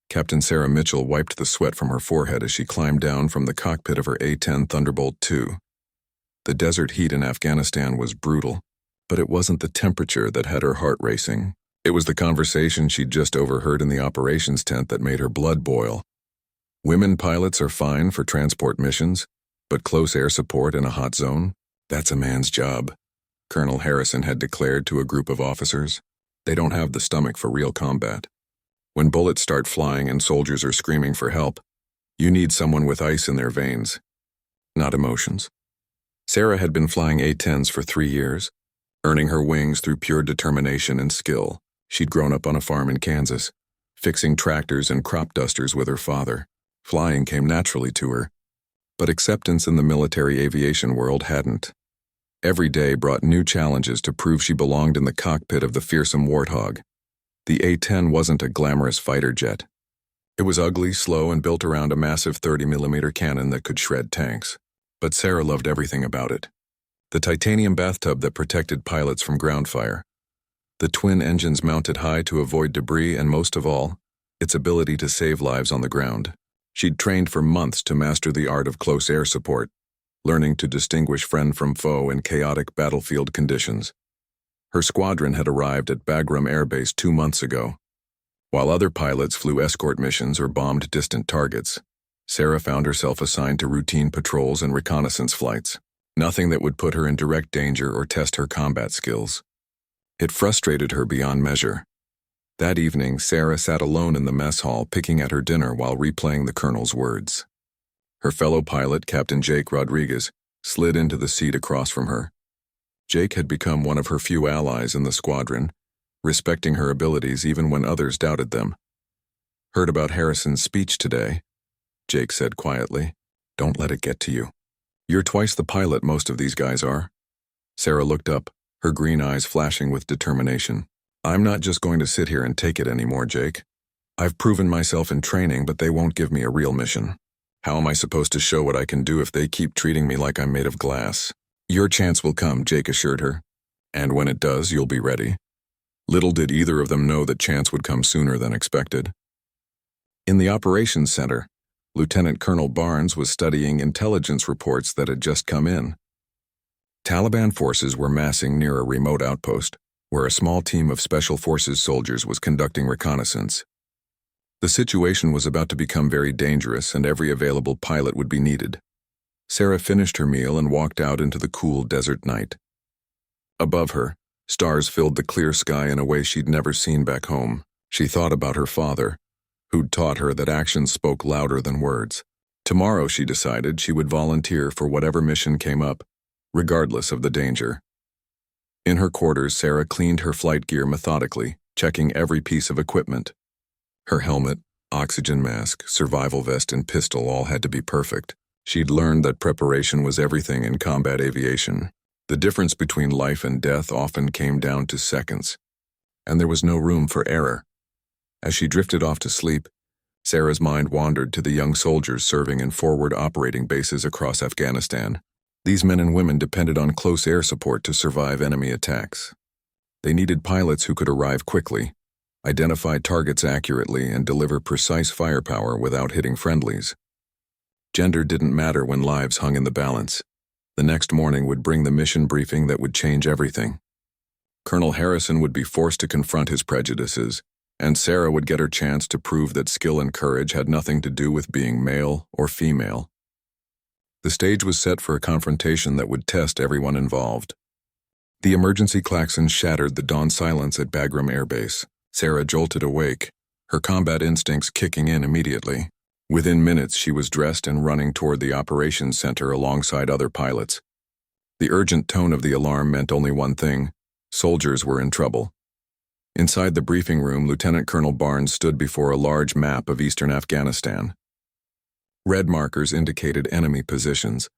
Captain Sarah Mitchell wiped the sweat from her forehead as she climbed down from the cockpit of her A-10 Thunderbolt II. The desert heat in Afghanistan was brutal, but it wasn't the temperature that had her heart racing. It was the conversation she'd just overheard in the operations tent that made her blood boil. Women pilots are fine for transport missions, but close air support in a hot zone? That's a man's job, Colonel Harrison had declared to a group of officers. They don't have the stomach for real combat. When bullets start flying and soldiers are screaming for help, you need someone with ice in their veins, not emotions. Sarah had been flying A-10s for 3 years, earning her wings through pure determination and skill. She'd grown up on a farm in Kansas, fixing tractors and crop dusters with her father. Flying came naturally to her, but acceptance in the military aviation world hadn't. Every day brought new challenges to prove she belonged in the cockpit of the fearsome Warthog. The A-10 wasn't a glamorous fighter jet. It was ugly, slow, and built around a massive 30mm cannon that could shred tanks. But Sarah loved everything about it. The titanium bathtub that protected pilots from ground fire, the twin engines mounted high to avoid debris, and most of all, its ability to save lives on the ground. She'd trained for months to master the art of close air support, learning to distinguish friend from foe in chaotic battlefield conditions. Her squadron had arrived at Bagram Air Base 2 months ago. While other pilots flew escort missions or bombed distant targets, Sarah found herself assigned to routine patrols and reconnaissance flights, nothing that would put her in direct danger or test her combat skills. It frustrated her beyond measure. That evening, Sarah sat alone in the mess hall picking at her dinner while replaying the colonel's words. Her fellow pilot, Captain Jake Rodriguez, slid into the seat across from her. Jake had become one of her few allies in the squadron, respecting her abilities even when others doubted them. "Heard about Harrison's speech today," Jake said quietly. "Don't let it get to you. You're twice the pilot most of these guys are." Sarah looked up, her green eyes flashing with determination. "I'm not just going to sit here and take it anymore, Jake. I've proven myself in training, but they won't give me a real mission. How am I supposed to show what I can do if they keep treating me like I'm made of glass?" "Your chance will come," Jake assured her. "And when it does, you'll be ready." Little did either of them know that chance would come sooner than expected. In the operations center, Lieutenant Colonel Barnes was studying intelligence reports that had just come in. Taliban forces were massing near a remote outpost, where a small team of Special Forces soldiers was conducting reconnaissance. The situation was about to become very dangerous, and every available pilot would be needed. Sarah finished her meal and walked out into the cool desert night. Above her, stars filled the clear sky in a way she'd never seen back home. She thought about her father, who'd taught her that actions spoke louder than words. Tomorrow, she decided, she would volunteer for whatever mission came up, regardless of the danger. In her quarters, Sarah cleaned her flight gear methodically, checking every piece of equipment. Her helmet, oxygen mask, survival vest, and pistol all had to be perfect. She'd learned that preparation was everything in combat aviation. The difference between life and death often came down to seconds, and there was no room for error. As she drifted off to sleep, Sarah's mind wandered to the young soldiers serving in forward operating bases across Afghanistan. These men and women depended on close air support to survive enemy attacks. They needed pilots who could arrive quickly, identify targets accurately, and deliver precise firepower without hitting friendlies. Gender didn't matter when lives hung in the balance. The next morning would bring the mission briefing that would change everything. Colonel Harrison would be forced to confront his prejudices, and Sarah would get her chance to prove that skill and courage had nothing to do with being male or female. The stage was set for a confrontation that would test everyone involved. The emergency klaxon shattered the dawn silence at Bagram Air Base. Sarah jolted awake, her combat instincts kicking in immediately. Within minutes, she was dressed and running toward the operations center alongside other pilots. The urgent tone of the alarm meant only one thing: soldiers were in trouble. Inside the briefing room, Lieutenant Colonel Barnes stood before a large map of eastern Afghanistan. Red markers indicated enemy positions,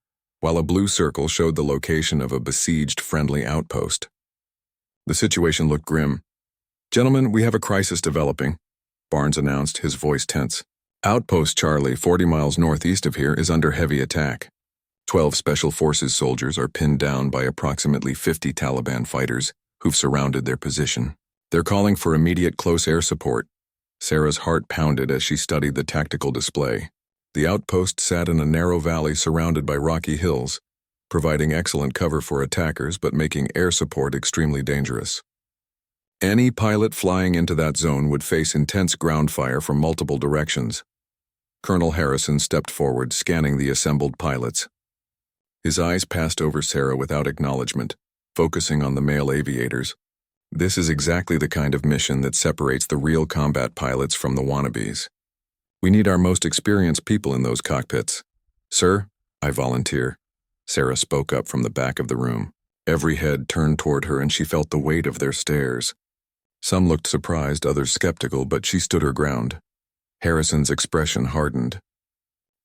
while a blue circle showed the location of a besieged friendly outpost. The situation looked grim. "Gentlemen, we have a crisis developing," Barnes announced, his voice tense. "Outpost Charlie, 40 miles northeast of here, is under heavy attack. 12 Special Forces soldiers are pinned down by approximately 50 Taliban fighters who've surrounded their position. They're calling for immediate close air support. Sarah's heart pounded as she studied the tactical display. The outpost sat in a narrow valley surrounded by rocky hills, providing excellent cover for attackers but making air support extremely dangerous. Any pilot flying into that zone would face intense ground fire from multiple directions. Colonel Harrison stepped forward, scanning the assembled pilots. His eyes passed over Sarah without acknowledgement, focusing on the male aviators. This is exactly the kind of mission that separates the real combat pilots from the wannabes. We need our most experienced people in those cockpits. Sir, I volunteer. Sarah spoke up from the back of the room. Every head turned toward her and she felt the weight of their stares. Some looked surprised, others skeptical, but she stood her ground. Harrison's expression hardened.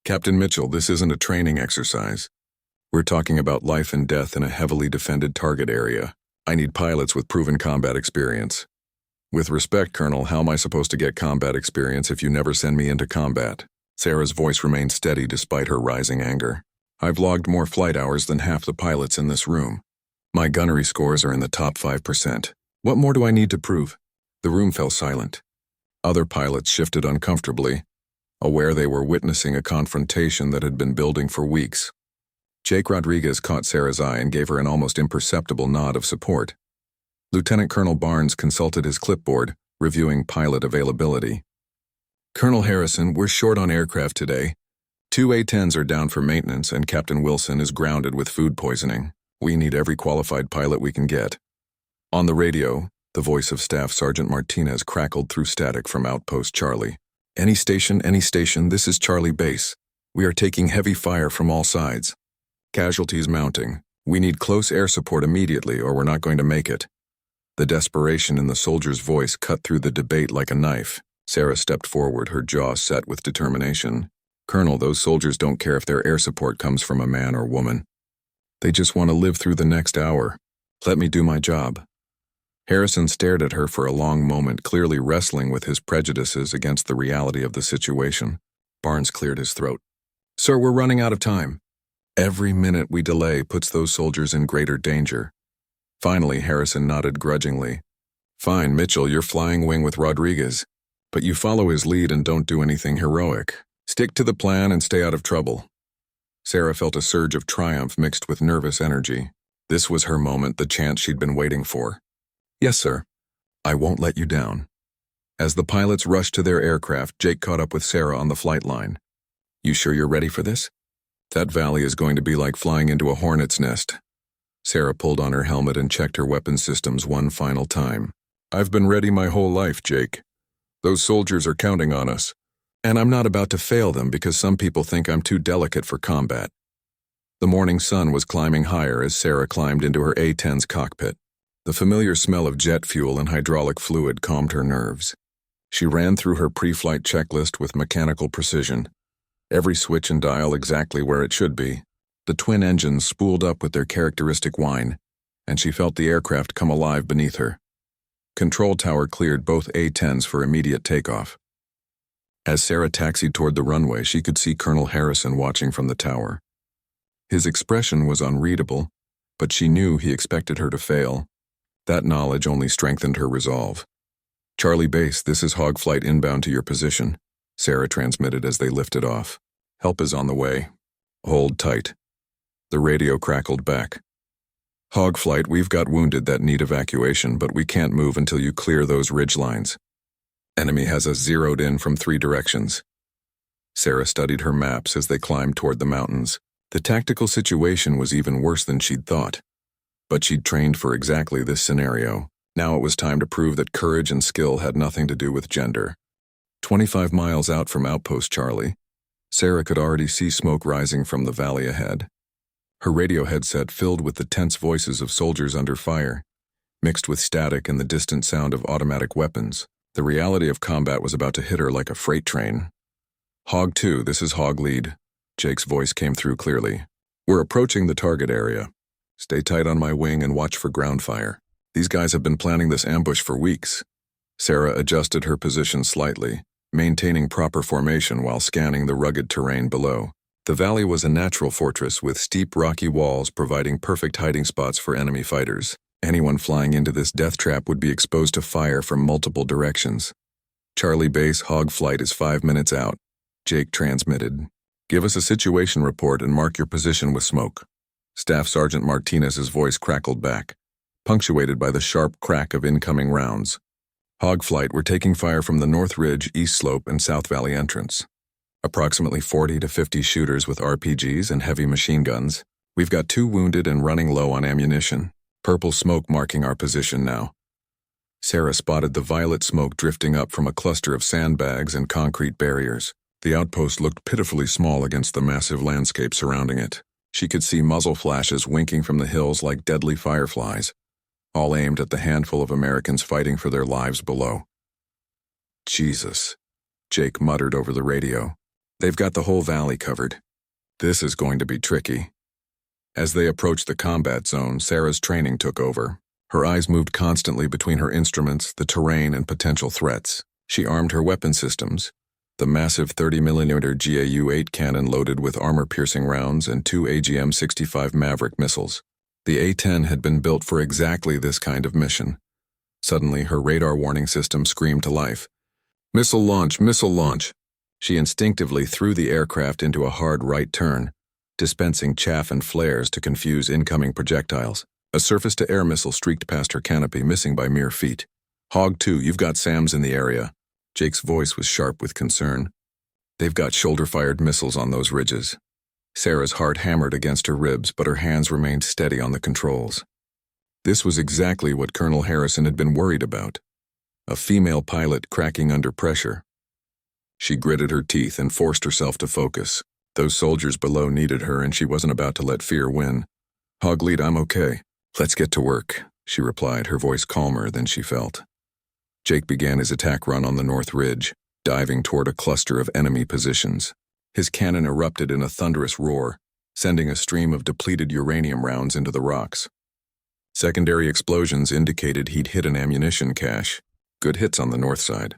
Captain Mitchell, this isn't a training exercise. We're talking about life and death in a heavily defended target area. I need pilots with proven combat experience. With respect, Colonel, how am I supposed to get combat experience if you never send me into combat? Sarah's voice remained steady despite her rising anger. I've logged more flight hours than half the pilots in this room. My gunnery scores are in the top 5%. What more do I need to prove? The room fell silent. Other pilots shifted uncomfortably, aware they were witnessing a confrontation that had been building for weeks. Jake Rodriguez caught Sarah's eye and gave her an almost imperceptible nod of support. Lieutenant Colonel Barnes consulted his clipboard, reviewing pilot availability. Colonel Harrison, we're short on aircraft today. 2 A-10s are down for maintenance and Captain Wilson is grounded with food poisoning. We need every qualified pilot we can get. On the radio, the voice of Staff Sergeant Martinez crackled through static from Outpost Charlie. Any station, this is Charlie Base. We are taking heavy fire from all sides. Casualties mounting. We need close air support immediately or we're not going to make it. The desperation in the soldier's voice cut through the debate like a knife. Sarah stepped forward, her jaw set with determination. Colonel, those soldiers don't care if their air support comes from a man or woman. They just want to live through the next hour. Let me do my job. Harrison stared at her for a long moment, clearly wrestling with his prejudices against the reality of the situation. Barnes cleared his throat. Sir, we're running out of time. Every minute we delay puts those soldiers in greater danger. Finally, Harrison nodded grudgingly. Fine, Mitchell, you're flying wing with Rodriguez. But you follow his lead and don't do anything heroic. Stick to the plan and stay out of trouble. Sarah felt a surge of triumph mixed with nervous energy. This was her moment, the chance she'd been waiting for. Yes, sir. I won't let you down. As the pilots rushed to their aircraft, Jake caught up with Sarah on the flight line. You sure you're ready for this? That valley is going to be like flying into a hornet's nest. Sarah pulled on her helmet and checked her weapon systems one final time. I've been ready my whole life, Jake. Those soldiers are counting on us. And I'm not about to fail them because some people think I'm too delicate for combat. The morning sun was climbing higher as Sarah climbed into her A-10's cockpit. The familiar smell of jet fuel and hydraulic fluid calmed her nerves. She ran through her pre-flight checklist with mechanical precision. Every switch and dial exactly where it should be. The twin engines spooled up with their characteristic whine, and she felt the aircraft come alive beneath her. Control tower cleared both A-10s for immediate takeoff. As Sarah taxied toward the runway, she could see Colonel Harrison watching from the tower. His expression was unreadable, but she knew he expected her to fail. That knowledge only strengthened her resolve. Charlie Base, this is Hog Flight inbound to your position, Sarah transmitted as they lifted off. Help is on the way. Hold tight. The radio crackled back. Hog Flight, we've got wounded that need evacuation, but we can't move until you clear those ridge lines. Enemy has us zeroed in from 3 directions. Sarah studied her maps as they climbed toward the mountains. The tactical situation was even worse than she'd thought. But she'd trained for exactly this scenario. Now it was time to prove that courage and skill had nothing to do with gender. 25 miles out from Outpost Charlie, Sarah could already see smoke rising from the valley ahead. Her radio headset filled with the tense voices of soldiers under fire, mixed with static and the distant sound of automatic weapons. The reality of combat was about to hit her like a freight train. Hog 2, this is Hog Lead. Jake's voice came through clearly. We're approaching the target area. Stay tight on my wing and watch for ground fire. These guys have been planning this ambush for weeks. Sarah adjusted her position slightly, maintaining proper formation while scanning the rugged terrain below. The valley was a natural fortress with steep rocky walls providing perfect hiding spots for enemy fighters. Anyone flying into this death trap would be exposed to fire from multiple directions. Charlie Base, Hog Flight is 5 minutes out. Jake transmitted. Give us a situation report and mark your position with smoke. Staff Sergeant Martinez's voice crackled back, punctuated by the sharp crack of incoming rounds. Hog Flight, we're taking fire from the North Ridge, East Slope, and South Valley entrance. Approximately 40 to 50 shooters with RPGs and heavy machine guns. We've got 2 wounded and running low on ammunition. Purple smoke marking our position now. Sarah spotted the violet smoke drifting up from a cluster of sandbags and concrete barriers. The outpost looked pitifully small against the massive landscape surrounding it. She could see muzzle flashes winking from the hills like deadly fireflies, all aimed at the handful of Americans fighting for their lives below. Jesus, Jake muttered over the radio. They've got the whole valley covered. This is going to be tricky. As they approached the combat zone, Sarah's training took over. Her eyes moved constantly between her instruments, the terrain, and potential threats. She armed her weapon systems, the massive 30mm GAU-8 cannon loaded with armor-piercing rounds and 2 AGM-65 Maverick missiles. The A-10 had been built for exactly this kind of mission. Suddenly, her radar warning system screamed to life. Missile launch, missile launch! She instinctively threw the aircraft into a hard right turn, dispensing chaff and flares to confuse incoming projectiles. A surface-to-air missile streaked past her canopy, missing by mere feet. Hog 2, you've got SAMs in the area. Jake's voice was sharp with concern. They've got shoulder-fired missiles on those ridges. Sarah's heart hammered against her ribs, but her hands remained steady on the controls. This was exactly what Colonel Harrison had been worried about. A female pilot cracking under pressure. She gritted her teeth and forced herself to focus. Those soldiers below needed her, and she wasn't about to let fear win. Hog Lead, I'm okay. Let's get to work, she replied, her voice calmer than she felt. Jake began his attack run on the North Ridge, diving toward a cluster of enemy positions. His cannon erupted in a thunderous roar, sending a stream of depleted uranium rounds into the rocks. Secondary explosions indicated he'd hit an ammunition cache. Good hits on the north side.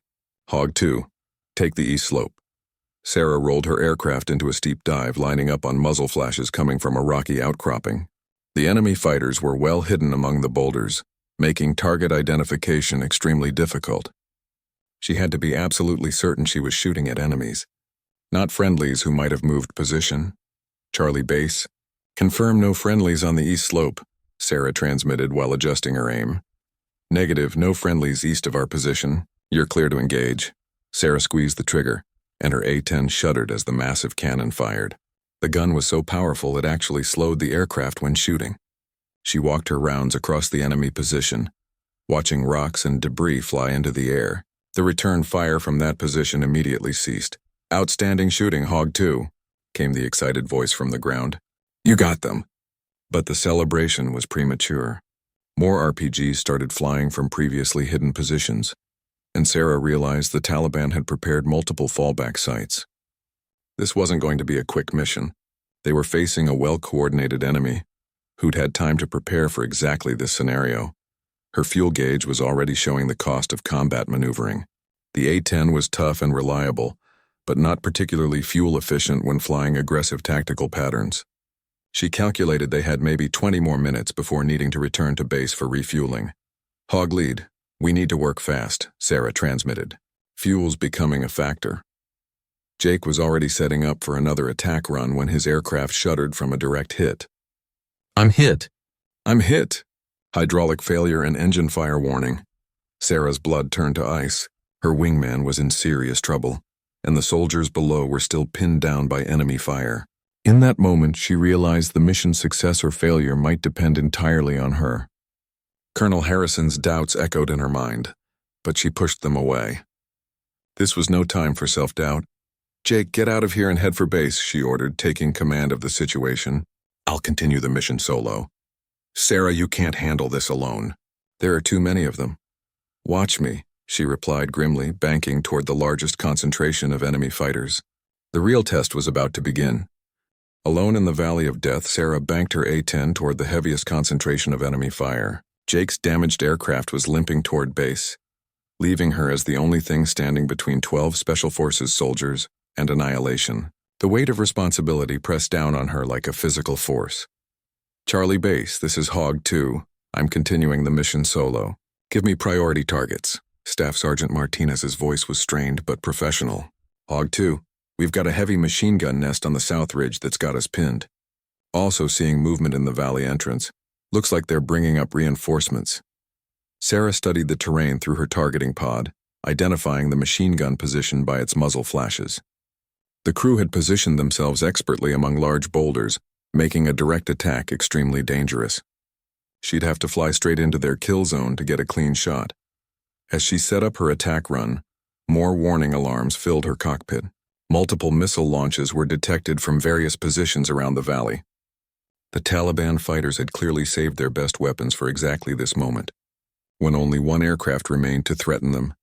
Hog 2, take the east slope. Sarah rolled her aircraft into a steep dive, lining up on muzzle flashes coming from a rocky outcropping. The enemy fighters were well hidden among the boulders, making target identification extremely difficult. She had to be absolutely certain she was shooting at enemies, not friendlies who might have moved position. Charlie Base, confirm no friendlies on the east slope, Sarah transmitted while adjusting her aim. Negative, no friendlies east of our position. You're clear to engage. Sarah squeezed the trigger, and her A-10 shuddered as the massive cannon fired. The gun was so powerful it actually slowed the aircraft when shooting. She walked her rounds across the enemy position, watching rocks and debris fly into the air. The return fire from that position immediately ceased. Outstanding shooting, Hog 2, came the excited voice from the ground. You got them. But the celebration was premature. More RPGs started flying from previously hidden positions, and Sarah realized the Taliban had prepared multiple fallback sites. This wasn't going to be a quick mission. They were facing a well-coordinated enemy who'd had time to prepare for exactly this scenario. Her fuel gauge was already showing the cost of combat maneuvering. The A-10 was tough and reliable, but not particularly fuel-efficient when flying aggressive tactical patterns. She calculated they had maybe 20 more minutes before needing to return to base for refueling. Hog Lead, we need to work fast, Sarah transmitted. Fuel's becoming a factor. Jake was already setting up for another attack run when his aircraft shuddered from a direct hit. I'm hit. I'm hit. Hydraulic failure and engine fire warning. Sarah's blood turned to ice. Her wingman was in serious trouble, and the soldiers below were still pinned down by enemy fire. In that moment, she realized the mission's success or failure might depend entirely on her. Colonel Harrison's doubts echoed in her mind, but she pushed them away. This was no time for self-doubt. Jake, get out of here and head for base, she ordered, taking command of the situation. I'll continue the mission solo. Sarah, you can't handle this alone. There are too many of them. Watch me, she replied grimly, banking toward the largest concentration of enemy fighters. The real test was about to begin. Alone in the Valley of Death, Sarah banked her A-10 toward the heaviest concentration of enemy fire. Jake's damaged aircraft was limping toward base, leaving her as the only thing standing between 12 Special Forces soldiers and annihilation. The weight of responsibility pressed down on her like a physical force. Charlie Base, this is Hog 2. I'm continuing the mission solo. Give me priority targets. Staff Sergeant Martinez's voice was strained but professional. Hog 2, we've got a heavy machine gun nest on the south ridge that's got us pinned. Also seeing movement in the valley entrance. Looks like they're bringing up reinforcements. Sarah studied the terrain through her targeting pod, identifying the machine gun position by its muzzle flashes. The crew had positioned themselves expertly among large boulders, making a direct attack extremely dangerous. She'd have to fly straight into their kill zone to get a clean shot. As she set up her attack run, more warning alarms filled her cockpit. Multiple missile launches were detected from various positions around the valley. The Taliban fighters had clearly saved their best weapons for exactly this moment, when only one aircraft remained to threaten them.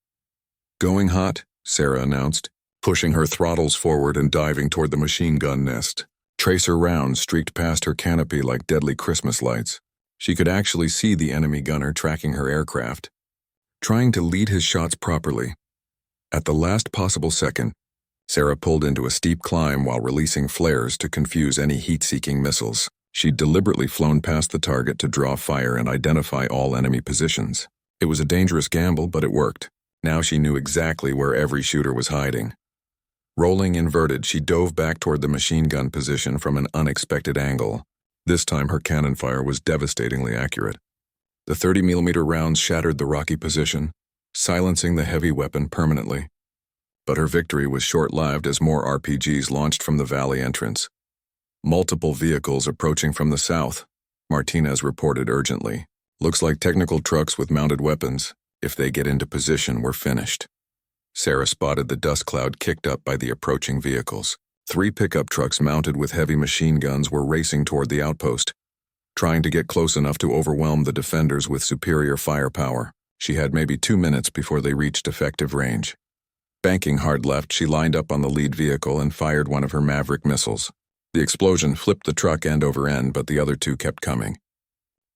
Going hot, Sarah announced, pushing her throttles forward and diving toward the machine gun nest. Tracer rounds streaked past her canopy like deadly Christmas lights. She could actually see the enemy gunner tracking her aircraft, trying to lead his shots properly. At the last possible second, Sarah pulled into a steep climb while releasing flares to confuse any heat-seeking missiles. She'd deliberately flown past the target to draw fire and identify all enemy positions. It was a dangerous gamble, but it worked. Now she knew exactly where every shooter was hiding. Rolling inverted, she dove back toward the machine gun position from an unexpected angle. This time her cannon fire was devastatingly accurate. The 30mm rounds shattered the rocky position, silencing the heavy weapon permanently. But her victory was short-lived as more RPGs launched from the valley entrance. Multiple vehicles approaching from the south, Martinez reported urgently. Looks like technical trucks with mounted weapons. If they get into position, we're finished. Sarah spotted the dust cloud kicked up by the approaching vehicles. 3 pickup trucks mounted with heavy machine guns were racing toward the outpost, trying to get close enough to overwhelm the defenders with superior firepower. She had maybe 2 minutes before they reached effective range. Banking hard left, she lined up on the lead vehicle and fired one of her Maverick missiles. The explosion flipped the truck end over end, but the other 2 kept coming.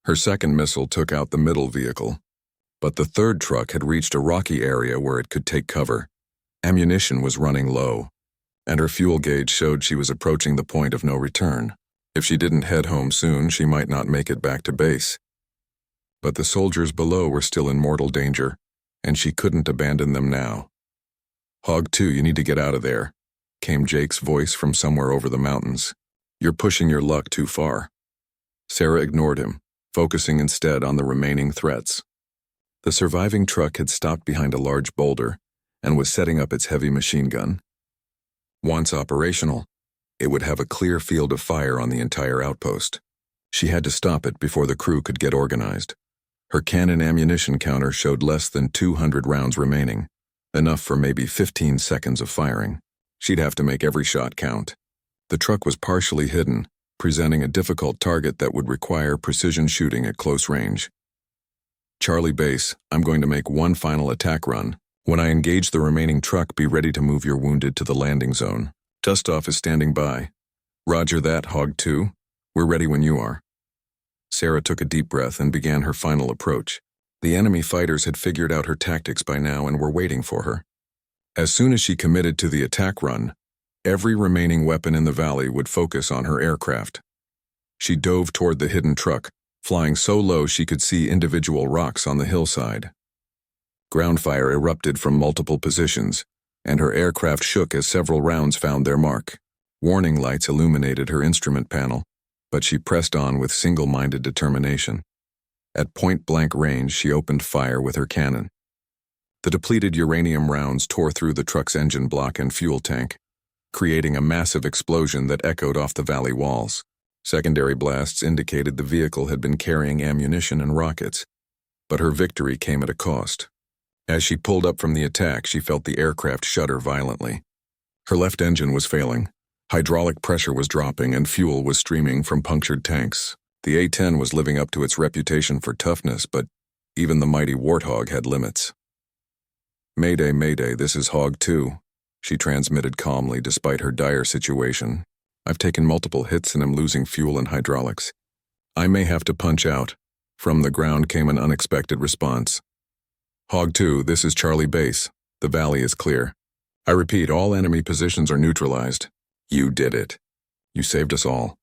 Her second missile took out the middle vehicle, but the third truck had reached a rocky area where it could take cover. Ammunition was running low, and her fuel gauge showed she was approaching the point of no return. If she didn't head home soon, she might not make it back to base. But the soldiers below were still in mortal danger, and she couldn't abandon them now. Hog 2, you need to get out of there, came Jake's voice from somewhere over the mountains. You're pushing your luck too far. Sarah ignored him, focusing instead on the remaining threats. The surviving truck had stopped behind a large boulder and was setting up its heavy machine gun. Once operational, it would have a clear field of fire on the entire outpost. She had to stop it before the crew could get organized. Her cannon ammunition counter showed less than 200 rounds remaining, enough for maybe 15 seconds of firing. She'd have to make every shot count. The truck was partially hidden, presenting a difficult target that would require precision shooting at close range. Charlie Base, I'm going to make one final attack run. When I engage the remaining truck, be ready to move your wounded to the landing zone. Dustoff is standing by. Roger that, Hog 2. We're ready when you are. Sarah took a deep breath and began her final approach. The enemy fighters had figured out her tactics by now and were waiting for her. As soon as she committed to the attack run, every remaining weapon in the valley would focus on her aircraft. She dove toward the hidden truck, flying so low she could see individual rocks on the hillside. Ground fire erupted from multiple positions, and her aircraft shook as several rounds found their mark. Warning lights illuminated her instrument panel, but she pressed on with single-minded determination. At point-blank range, she opened fire with her cannon. The depleted uranium rounds tore through the truck's engine block and fuel tank, creating a massive explosion that echoed off the valley walls. Secondary blasts indicated the vehicle had been carrying ammunition and rockets, but her victory came at a cost. As she pulled up from the attack, she felt the aircraft shudder violently. Her left engine was failing, hydraulic pressure was dropping, and fuel was streaming from punctured tanks. The A-10 was living up to its reputation for toughness, but even the mighty Warthog had limits. Mayday, Mayday, this is Hog 2, she transmitted calmly despite her dire situation. I've taken multiple hits and am losing fuel and hydraulics. I may have to punch out. From the ground came an unexpected response. Hog 2, this is Charlie Base. The valley is clear. I repeat, all enemy positions are neutralized. You did it. You saved us all.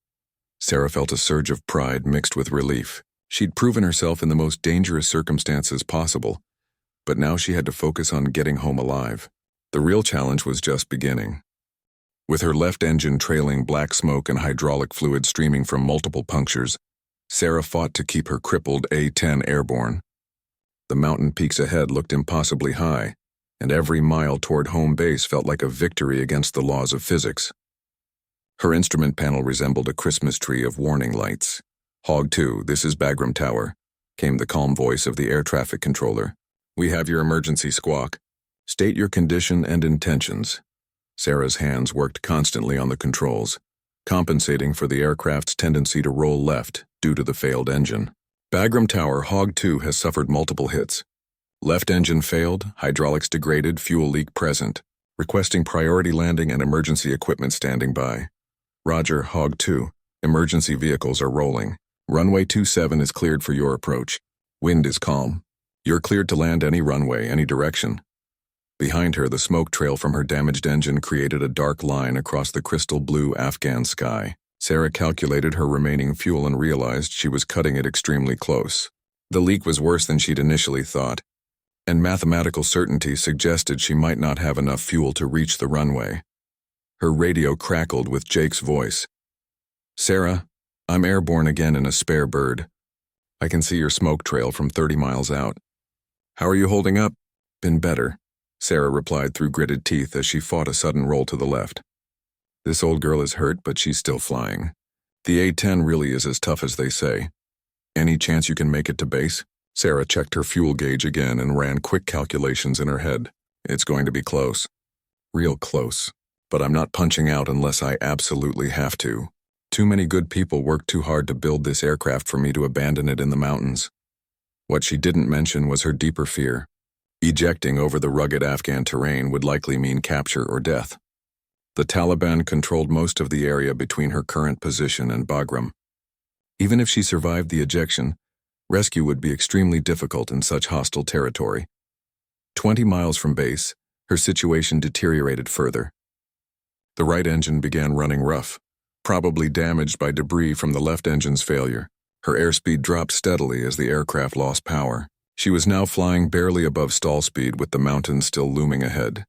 Sarah felt a surge of pride mixed with relief. She'd proven herself in the most dangerous circumstances possible, but now she had to focus on getting home alive. The real challenge was just beginning. With her left engine trailing black smoke and hydraulic fluid streaming from multiple punctures, Sarah fought to keep her crippled A-10 airborne. The mountain peaks ahead looked impossibly high, and every mile toward home base felt like a victory against the laws of physics. Her instrument panel resembled a Christmas tree of warning lights. "Hog 2, this is Bagram Tower," came the calm voice of the air traffic controller. "We have your emergency squawk. State your condition and intentions." Sarah's hands worked constantly on the controls, compensating for the aircraft's tendency to roll left due to the failed engine. "Bagram Tower, Hog 2 has suffered multiple hits. Left engine failed, hydraulics degraded, fuel leak present. Requesting priority landing and emergency equipment standing by." "Roger, Hog 2. Emergency vehicles are rolling. Runway 27 is cleared for your approach. Wind is calm. You're cleared to land any runway, any direction." Behind her, the smoke trail from her damaged engine created a dark line across the crystal blue Afghan sky. Sarah calculated her remaining fuel and realized she was cutting it extremely close. The leak was worse than she'd initially thought, and mathematical certainty suggested she might not have enough fuel to reach the runway. Her radio crackled with Jake's voice. "Sarah, I'm airborne again in a spare bird. I can see your smoke trail from 30 miles out. How are you holding up?" "Been better," Sarah replied through gritted teeth as she fought a sudden roll to the left. "This old girl is hurt, but she's still flying. The A-10 really is as tough as they say. Any chance you can make it to base?" Sarah checked her fuel gauge again and ran quick calculations in her head. "It's going to be close. Real close. But I'm not punching out unless I absolutely have to. Too many good people worked too hard to build this aircraft for me to abandon it in the mountains." What she didn't mention was her deeper fear. Ejecting over the rugged Afghan terrain would likely mean capture or death. The Taliban controlled most of the area between her current position and Bagram. Even if she survived the ejection, rescue would be extremely difficult in such hostile territory. 20 miles from base, her situation deteriorated further. The right engine began running rough, probably damaged by debris from the left engine's failure. Her airspeed dropped steadily as the aircraft lost power. She was now flying barely above stall speed with the mountains still looming ahead.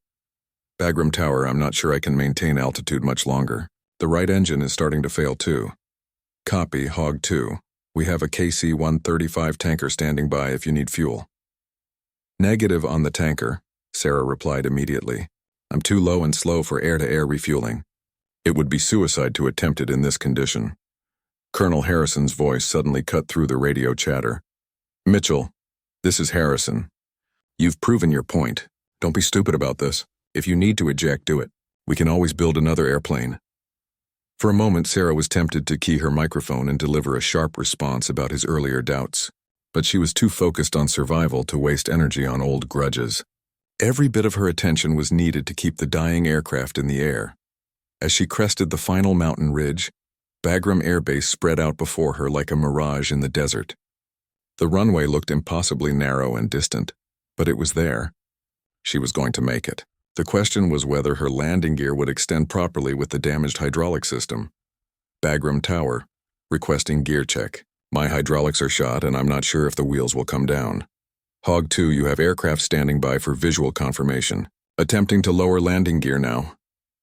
"Bagram Tower, I'm not sure I can maintain altitude much longer. The right engine is starting to fail too." "Copy, Hog 2. We have a KC-135 tanker standing by if you need fuel." "Negative on the tanker," Sarah replied immediately. "I'm too low and slow for air-to-air refueling. It would be suicide to attempt it in this condition." Colonel Harrison's voice suddenly cut through the radio chatter. "Mitchell, this is Harrison. You've proven your point. Don't be stupid about this. If you need to eject, do it. We can always build another airplane." For a moment, Sarah was tempted to key her microphone and deliver a sharp response about his earlier doubts, but she was too focused on survival to waste energy on old grudges. Every bit of her attention was needed to keep the dying aircraft in the air. As she crested the final mountain ridge, Bagram Air Base spread out before her like a mirage in the desert. The runway looked impossibly narrow and distant, but it was there. She was going to make it. The question was whether her landing gear would extend properly with the damaged hydraulic system. "Bagram Tower, requesting gear check. My hydraulics are shot and I'm not sure if the wheels will come down. Hog 2, you have aircraft standing by for visual confirmation. Attempting to lower landing gear now."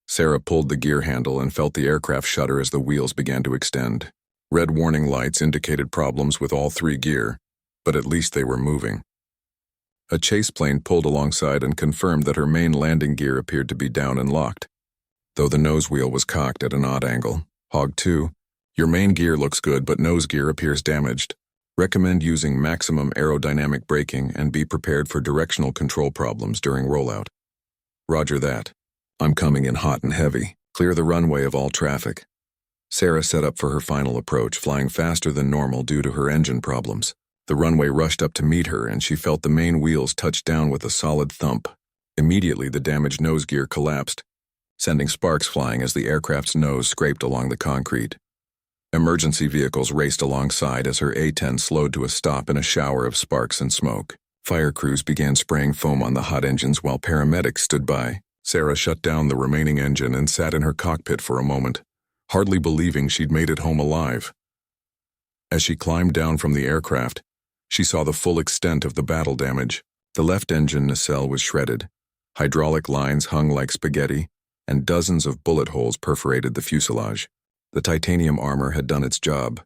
Sarah pulled the gear handle and felt the aircraft shudder as the wheels began to extend. Red warning lights indicated problems with all three gear, but at least they were moving. A chase plane pulled alongside and confirmed that her main landing gear appeared to be down and locked, though the nose wheel was cocked at an odd angle. "Hog 2, your main gear looks good, but nose gear appears damaged. Recommend using maximum aerodynamic braking and be prepared for directional control problems during rollout." "Roger that. I'm coming in hot and heavy. Clear the runway of all traffic." Sarah set up for her final approach, flying faster than normal due to her engine problems. The runway rushed up to meet her, and she felt the main wheels touch down with a solid thump. Immediately, the damaged nose gear collapsed, sending sparks flying as the aircraft's nose scraped along the concrete. Emergency vehicles raced alongside as her A-10 slowed to a stop in a shower of sparks and smoke. Fire crews began spraying foam on the hot engines while paramedics stood by. Sarah shut down the remaining engine and sat in her cockpit for a moment, hardly believing she'd made it home alive. As she climbed down from the aircraft, she saw the full extent of the battle damage. The left engine nacelle was shredded, hydraulic lines hung like spaghetti, and dozens of bullet holes perforated the fuselage. The titanium armor had done its job,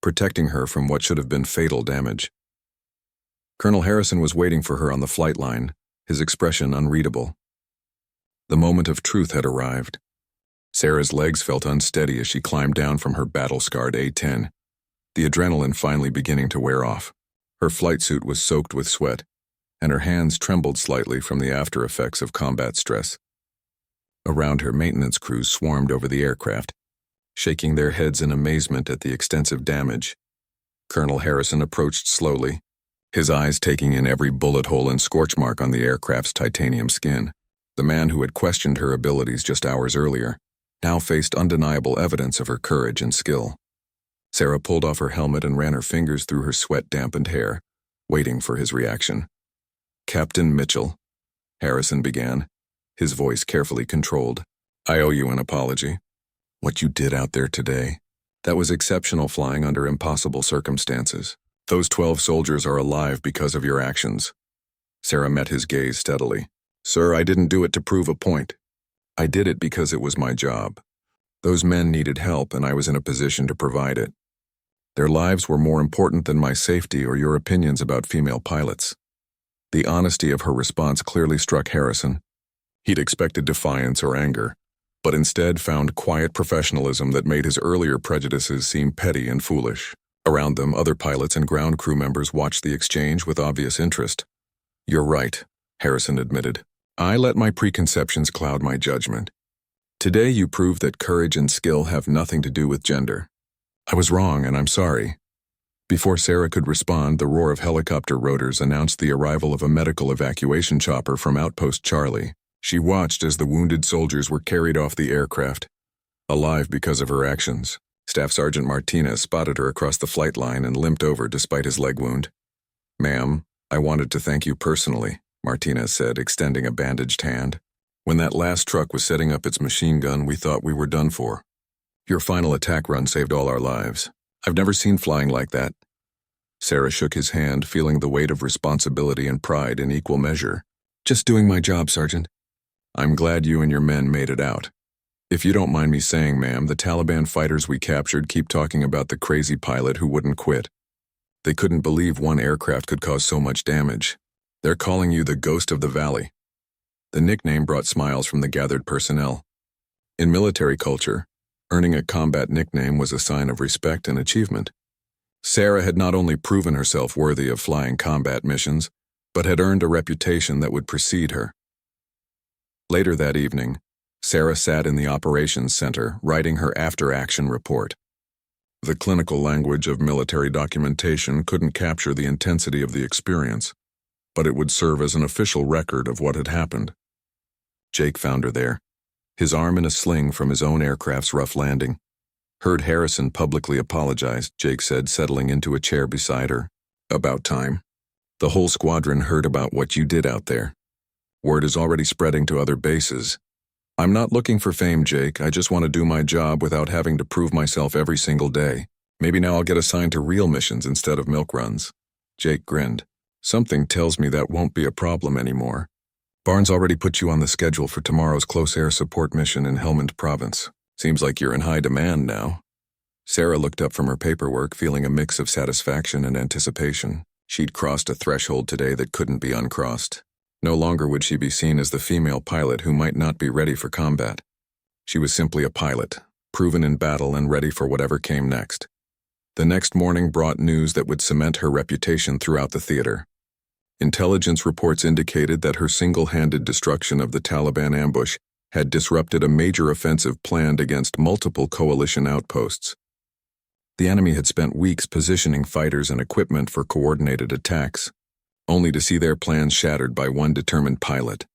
protecting her from what should have been fatal damage. Colonel Harrison was waiting for her on the flight line, his expression unreadable. The moment of truth had arrived. Sarah's legs felt unsteady as she climbed down from her battle-scarred A-10, the adrenaline finally beginning to wear off. Her flight suit was soaked with sweat, and her hands trembled slightly from the after effects of combat stress. Around her, maintenance crews swarmed over the aircraft, shaking their heads in amazement at the extensive damage. Colonel Harrison approached slowly, his eyes taking in every bullet hole and scorch mark on the aircraft's titanium skin. The man who had questioned her abilities just hours earlier now faced undeniable evidence of her courage and skill. Sarah pulled off her helmet and ran her fingers through her sweat-dampened hair, waiting for his reaction. "Captain Mitchell," Harrison began, his voice carefully controlled, "I owe you an apology. What you did out there today, that was exceptional flying under impossible circumstances. Those 12 soldiers are alive because of your actions." Sarah met his gaze steadily. "Sir, I didn't do it to prove a point. I did it because it was my job. Those men needed help and I was in a position to provide it. Their lives were more important than my safety or your opinions about female pilots." The honesty of her response clearly struck Harrison. He'd expected defiance or anger, but instead found quiet professionalism that made his earlier prejudices seem petty and foolish. Around them, other pilots and ground crew members watched the exchange with obvious interest. "You're right," Harrison admitted. "I let my preconceptions cloud my judgment. Today you proved that courage and skill have nothing to do with gender. I was wrong and I'm sorry." Before Sarah could respond, the roar of helicopter rotors announced the arrival of a medical evacuation chopper from Outpost Charlie. She watched as the wounded soldiers were carried off the aircraft, alive because of her actions. Staff Sergeant Martinez spotted her across the flight line and limped over despite his leg wound. "Ma'am, I wanted to thank you personally," Martinez said, extending a bandaged hand. "When that last truck was setting up its machine gun, we thought we were done for. Your final attack run saved all our lives. I've never seen flying like that." Sarah shook his hand, feeling the weight of responsibility and pride in equal measure. "Just doing my job, Sergeant." "I'm glad you and your men made it out. If you don't mind me saying, ma'am, the Taliban fighters we captured keep talking about the crazy pilot who wouldn't quit. They couldn't believe one aircraft could cause so much damage. They're calling you the Ghost of the Valley." The nickname brought smiles from the gathered personnel. In military culture, earning a combat nickname was a sign of respect and achievement. Sarah had not only proven herself worthy of flying combat missions, but had earned a reputation that would precede her. Later that evening, Sarah sat in the operations center writing her after-action report. The clinical language of military documentation couldn't capture the intensity of the experience, but it would serve as an official record of what had happened. Jake found her there, his arm in a sling from his own aircraft's rough landing. "Heard Harrison publicly apologized," Jake said, settling into a chair beside her. "About time. The whole squadron heard about what you did out there. Word is already spreading to other bases. I'm not looking for fame, Jake. I just want to do my job without having to prove myself every single day. Maybe now I'll get assigned to real missions instead of milk runs." Jake grinned. "Something tells me that won't be a problem anymore. Barnes already put you on the schedule for tomorrow's close air support mission in Helmand Province. Seems like you're in high demand now." Sarah looked up from her paperwork, feeling a mix of satisfaction and anticipation. She'd crossed a threshold today that couldn't be uncrossed. No longer would she be seen as the female pilot who might not be ready for combat. She was simply a pilot, proven in battle and ready for whatever came next. The next morning brought news that would cement her reputation throughout the theater. Intelligence reports indicated that her single-handed destruction of the Taliban ambush had disrupted a major offensive planned against multiple coalition outposts. The enemy had spent weeks positioning fighters and equipment for coordinated attacks, only to see their plans shattered by one determined pilot.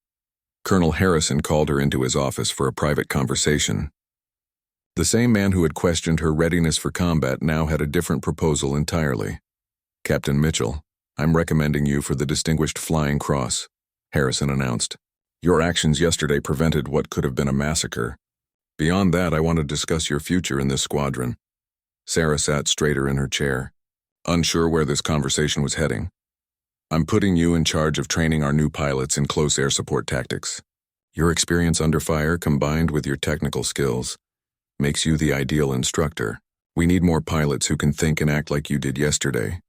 Colonel Harrison called her into his office for a private conversation. The same man who had questioned her readiness for combat now had a different proposal entirely. "Captain Mitchell, I'm recommending you for the Distinguished Flying Cross," Harrison announced. "Your actions yesterday prevented what could have been a massacre. Beyond that, I want to discuss your future in this squadron." Sarah sat straighter in her chair, unsure where this conversation was heading. I'm putting you in charge of training our new pilots in close air support tactics. Your experience under fire combined with your technical skills makes you the ideal instructor. We need more pilots who can think and act like you did yesterday."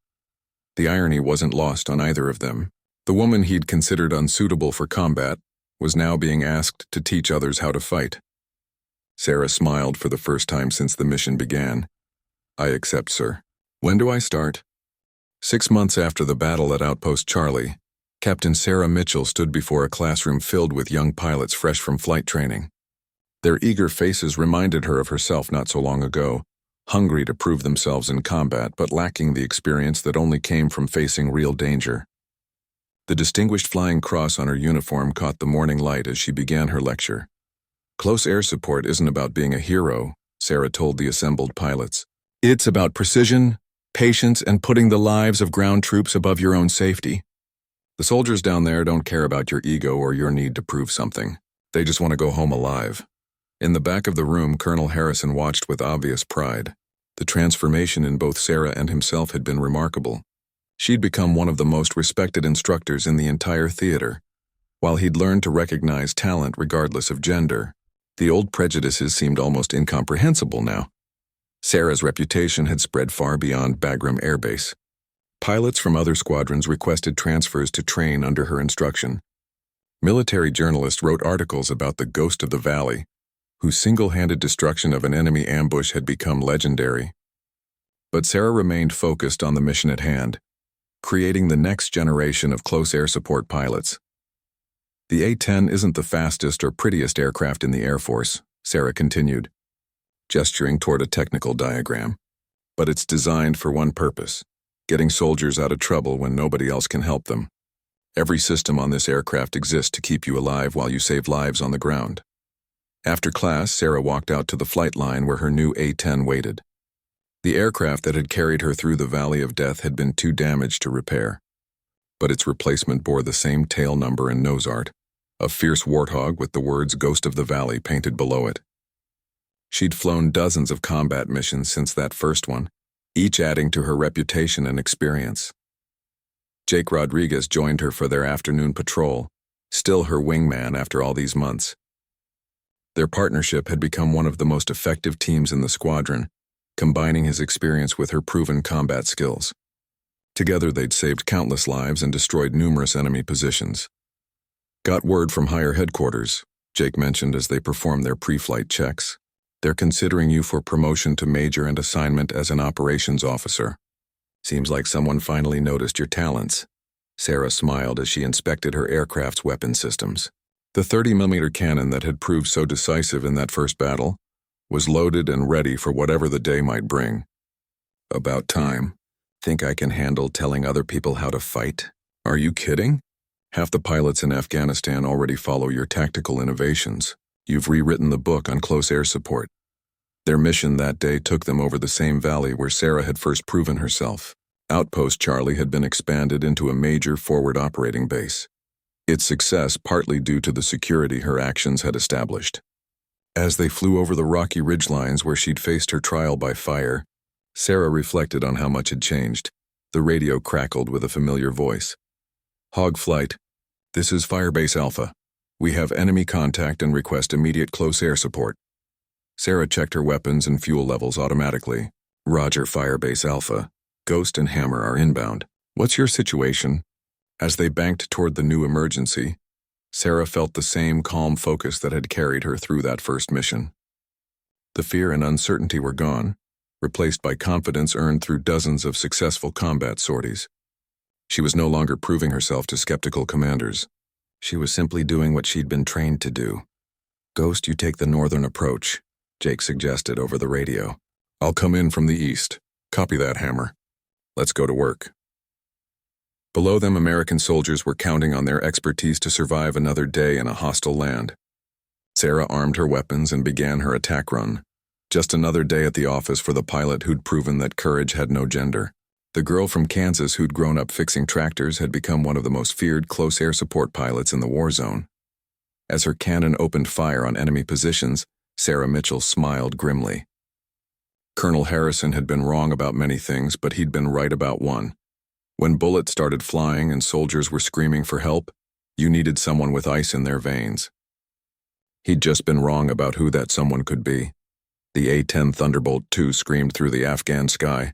The irony wasn't lost on either of them. The woman he'd considered unsuitable for combat was now being asked to teach others how to fight. Sarah smiled for the first time since the mission began. "I accept, sir. When do I start?" 6 months after the battle at Outpost Charlie, Captain Sarah Mitchell stood before a classroom filled with young pilots fresh from flight training. Their eager faces reminded her of herself not so long ago, hungry to prove themselves in combat but lacking the experience that only came from facing real danger. The distinguished flying cross on her uniform caught the morning light as she began her lecture. "Close air support isn't about being a hero," Sarah told the assembled pilots. "It's about precision, patience, and putting the lives of ground troops above your own safety. The soldiers down there don't care about your ego or your need to prove something. They just want to go home alive." In the back of the room, Colonel Harrison watched with obvious pride. The transformation in both Sarah and himself had been remarkable. She'd become one of the most respected instructors in the entire theater. While he'd learned to recognize talent regardless of gender, the old prejudices seemed almost incomprehensible now. Sarah's reputation had spread far beyond Bagram Air Base. Pilots from other squadrons requested transfers to train under her instruction. Military journalists wrote articles about the Ghost of the Valley, whose single-handed destruction of an enemy ambush had become legendary. But Sarah remained focused on the mission at hand, creating the next generation of close air support pilots. "The A-10 isn't the fastest or prettiest aircraft in the Air Force," Sarah continued, gesturing toward a technical diagram. "But it's designed for one purpose: getting soldiers out of trouble when nobody else can help them. Every system on this aircraft exists to keep you alive while you save lives on the ground." After class, Sarah walked out to the flight line where her new A-10 waited. The aircraft that had carried her through the Valley of Death had been too damaged to repair. But its replacement bore the same tail number and nose art, a fierce warthog with the words "Ghost of the Valley" painted below it. She'd flown dozens of combat missions since that first one, each adding to her reputation and experience. Jake Rodriguez joined her for their afternoon patrol, still her wingman after all these months. Their partnership had become one of the most effective teams in the squadron, combining his experience with her proven combat skills. Together they'd saved countless lives and destroyed numerous enemy positions. "Got word from higher headquarters," Jake mentioned as they performed their pre-flight checks. "They're considering you for promotion to major and assignment as an operations officer. Seems like someone finally noticed your talents." Sarah smiled as she inspected her aircraft's weapon systems. The 30mm cannon that had proved so decisive in that first battle was loaded and ready for whatever the day might bring. "About time. Think I can handle telling other people how to fight? Are you kidding? Half the pilots in Afghanistan already follow your tactical innovations. You've rewritten the book on close air support." Their mission that day took them over the same valley where Sarah had first proven herself. Outpost Charlie had been expanded into a major forward operating base, its success partly due to the security her actions had established. As they flew over the rocky ridgelines where she'd faced her trial by fire, Sarah reflected on how much had changed. The radio crackled with a familiar voice. "Hog Flight, this is Firebase Alpha. We have enemy contact and request immediate close air support." Sarah checked her weapons and fuel levels automatically. "Roger, Firebase Alpha. Ghost and Hammer are inbound. What's your situation?" As they banked toward the new emergency, Sarah felt the same calm focus that had carried her through that first mission. The fear and uncertainty were gone, replaced by confidence earned through dozens of successful combat sorties. She was no longer proving herself to skeptical commanders. She was simply doing what she'd been trained to do. "Ghost, you take the northern approach," Jake suggested over the radio. "I'll come in from the east. Copy that, Hammer. Let's go to work." Below them, American soldiers were counting on their expertise to survive another day in a hostile land. Sarah armed her weapons and began her attack run. Just another day at the office for the pilot who'd proven that courage had no gender. The girl from Kansas who'd grown up fixing tractors had become one of the most feared close air support pilots in the war zone. As her cannon opened fire on enemy positions, Sarah Mitchell smiled grimly. Colonel Harrison had been wrong about many things, but he'd been right about one. When bullets started flying and soldiers were screaming for help, you needed someone with ice in their veins. He'd just been wrong about who that someone could be. The A-10 Thunderbolt II screamed through the Afghan sky,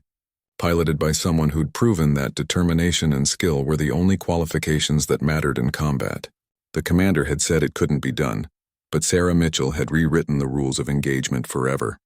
piloted by someone who'd proven that determination and skill were the only qualifications that mattered in combat. The commander had said it couldn't be done, but Sarah Mitchell had rewritten the rules of engagement forever.